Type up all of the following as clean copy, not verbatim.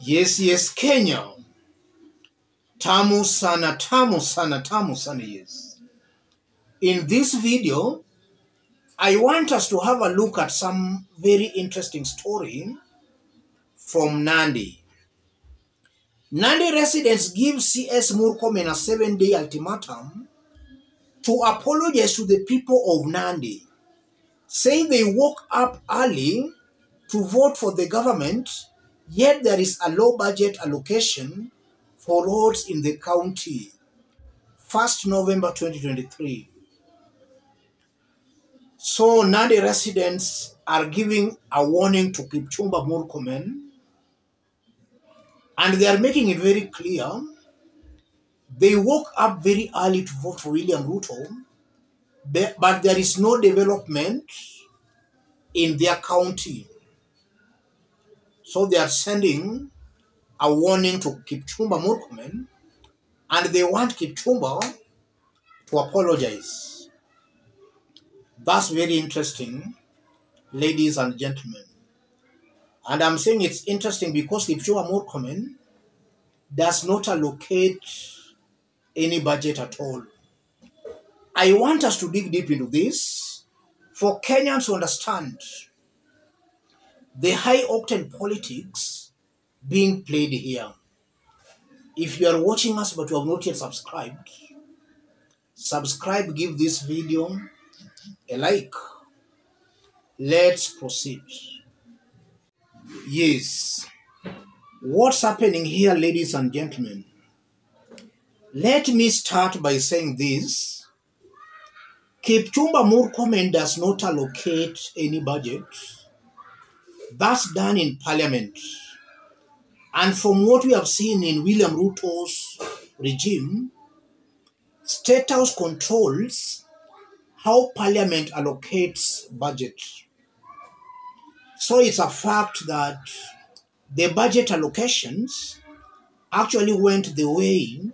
Yes, Kenya. Tamu sana, tamu sana, tamu sana, yes. In this video, I want us to have a look at some very interesting story from Nandi. Nandi residents give CS Murkomen a 7-day ultimatum to apologize to the people of Nandi, saying they woke up early to vote for the government, yet there is a low budget allocation for roads in the county. 1st November 2023. So Nandi residents are giving a warning to Kipchumba Murkomen, and they are making it very clear. They woke up very early to vote for William Ruto, but there is no development in their county. So they are sending a warning to Kipchumba Murkomen, and they want Kipchumba to apologize. That's very interesting, ladies and gentlemen. And I'm saying it's interesting because Kipchumba Murkomen does not allocate any budget at all. I want us to dig deep into this for Kenyans to understand the high-octane politics being played here. If you are watching us but you have not yet subscribed, subscribe, give this video a like. Let's proceed. Yes. What's happening here, ladies and gentlemen? Let me start by saying this. Kipchumba Murkomen does not allocate any budget. That's done in parliament. And from what we have seen in William Ruto's regime, State House controls how parliament allocates budget. So it's a fact that the budget allocations actually went the way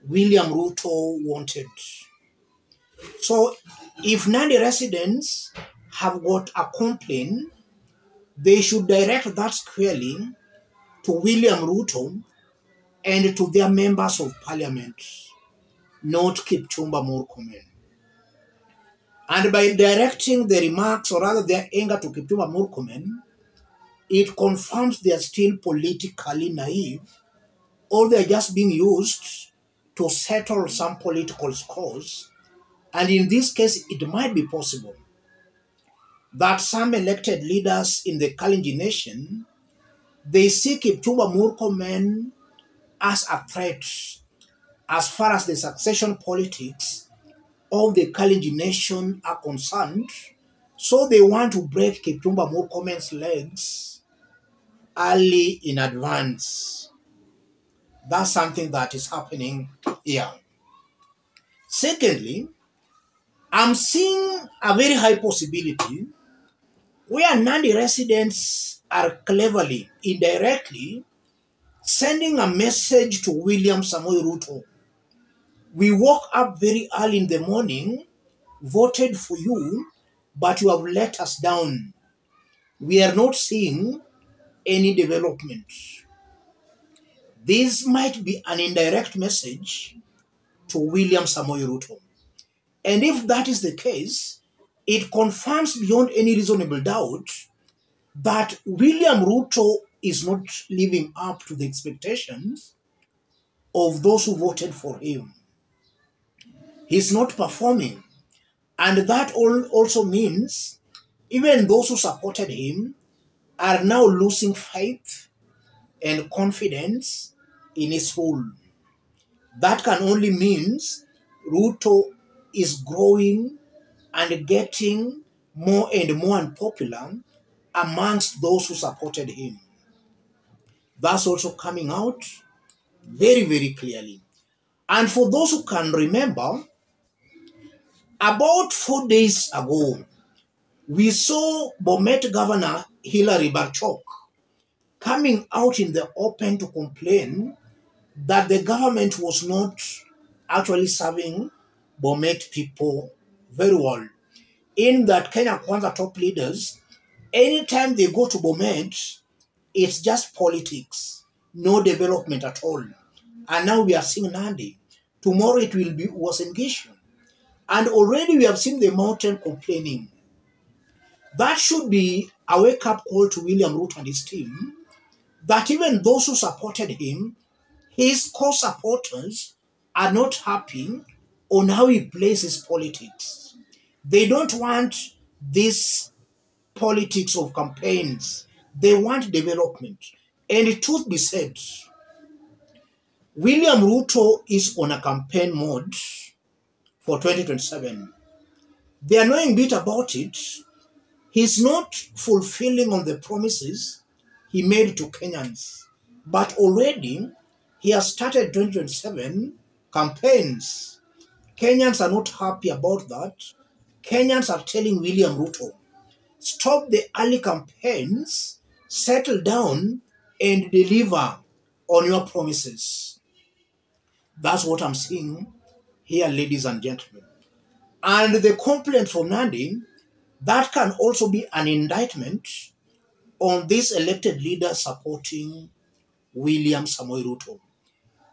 William Ruto wanted. So if Nandi residents have got a complaint, they should direct that squarely to William Ruto and to their members of parliament, not Kipchumba Murkomen. And by directing the remarks, or rather their anger, to Kipchumba Murkomen, it confirms they are still politically naive, or they are just being used to settle some political scores. And in this case, it might be possible that some elected leaders in the Kalenjin nation, they see Kipchumba Murkomen as a threat as far as the succession politics of the Kalenjin nation are concerned. So they want to break Kipchumba Murkomen's legs early in advance. That's something that is happening here. Secondly, I'm seeing a very high possibility where Nandi residents are cleverly, indirectly, sending a message to William Samoei Ruto. We woke up very early in the morning, voted for you, but you have let us down. We are not seeing any development. This might be an indirect message to William Samoei Ruto. And if that is the case, it confirms beyond any reasonable doubt that William Ruto is not living up to the expectations of those who voted for him. He's not performing. And that also means even those who supported him are now losing faith and confidence in his rule. That can only mean Ruto is growing and getting more and more unpopular amongst those who supported him. That's also coming out very, very clearly. And for those who can remember, about 4 days ago, we saw Bomet Governor Hilary Barchok coming out in the open to complain that the government was not actually serving Bomet people very well. In that Kenya Kwanza top leaders, anytime they go to Bomet, it's just politics. no development at all. And now we are seeing Nandi. Tomorrow it will be Uasin. And already we have seen the mountain complaining. That should be a wake-up call to William Ruto and his team, that even those who supported him, his core supporters, are not happy on how he plays his politics. They don't want this politics of campaigns. They want development. And the truth be said, William Ruto is on a campaign mode for 2027. The annoying bit about it, he's not fulfilling on the promises he made to Kenyans. But already, he has started 2027 campaigns. Kenyans are not happy about that. Kenyans are telling William Ruto, stop the early campaigns, settle down, and deliver on your promises. That's what I'm seeing here, ladies and gentlemen. And the complaint from Nandi, that can also be an indictment on these elected leaders supporting William Samoei Ruto.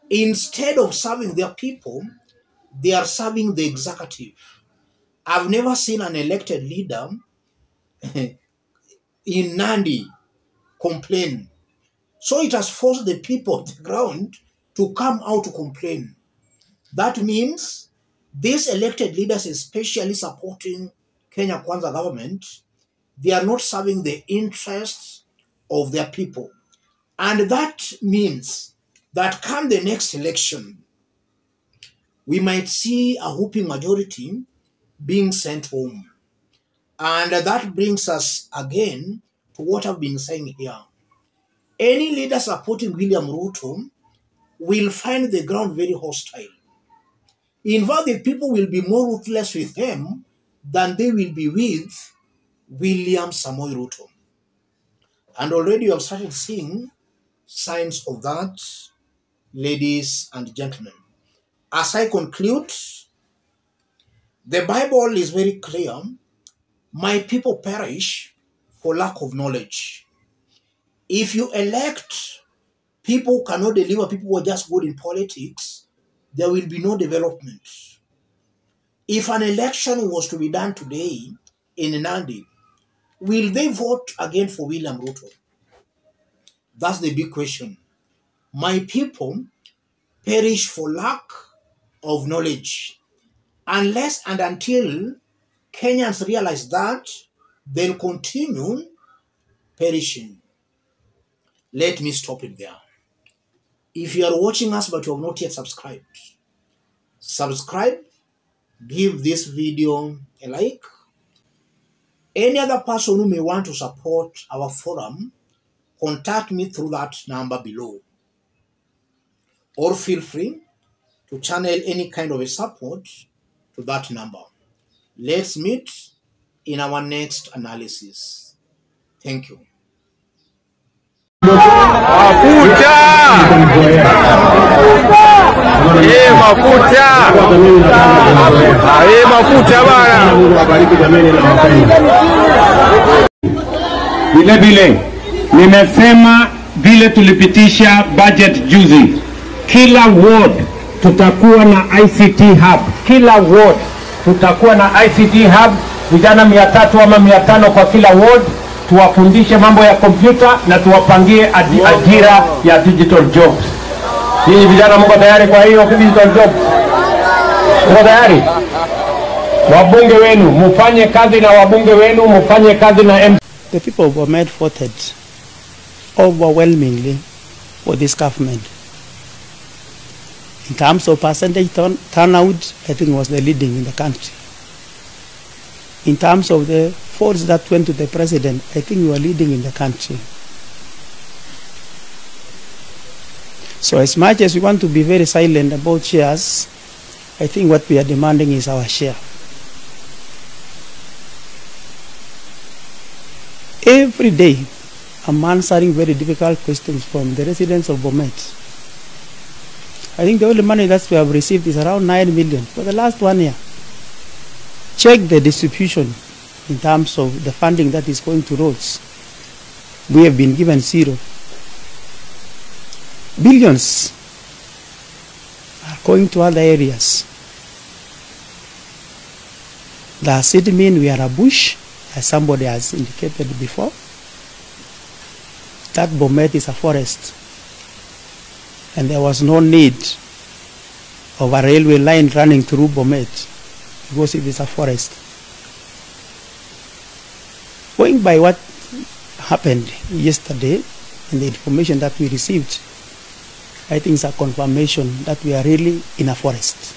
Instead of serving their people, they are serving the executive. I've never seen an elected leader in Nandi complain. So it has forced the people on the ground to come out to complain. That means these elected leaders, especially supporting Kenya Kwanza government, they are not serving the interests of their people. And that means that come the next election, we might see a whooping majority being sent home. And that brings us again to what I've been saying here. Any leader supporting William Ruto will find the ground very hostile. In fact, the people will be more ruthless with them than they will be with William Samoei Ruto. And already you have started seeing signs of that, ladies and gentlemen. As I conclude, the Bible is very clear. My people perish for lack of knowledge. If you elect people who cannot deliver, people who are just good in politics, there will be no development. If an election was to be done today in Nandi, will they vote again for William Ruto? That's the big question. My people perish for lack of knowledge. Unless and until Kenyans realize that, they'll continue perishing. Let me stop it there. If you are watching us but you have not yet subscribed, subscribe, give this video a like. Any other person who may want to support our forum, contact me through that number below. Or feel free to channel any kind of a support to that number. Let's meet in our next analysis. Thank you. Mafuta! Mafuta bana. Vile vile nimesema vile tulipitisha budget juzi, kila ward tutakuwa na ICT hub. Kila ward tutakuwa na ICT hub, vijana 300 ama 500 kwa kila ward. Tuwafundishe mambo ya kompyuta na tuwapangie ajira ya digital jobs. Hii vijana mko tayari kwa hiyo digital jobs? Mko tayari? Wabunge wenu mfanye kazi na wabunge wenu mfanye kazi na The people of Bomet voted overwhelmingly for this government. In terms of percentage turnout, I think it was the leading in the country. In terms of the votes that went to the president, I think we were leading in the country. So as much as we want to be very silent about shares, I think what we are demanding is our share. Every day, I'm answering very difficult questions from the residents of Bomet. I think the only money that we have received is around 9 million for the last 1 year. Check the distribution in terms of the funding that is going to roads. We have been given 0. billions are going to other areas. Does it mean we are a bush, as somebody has indicated before? That Bomet is a forest, and there was no need of a railway line running through Bomet because it is a forest. Going by what happened yesterday and the information that we received, I think it's a confirmation that we are really in a forest.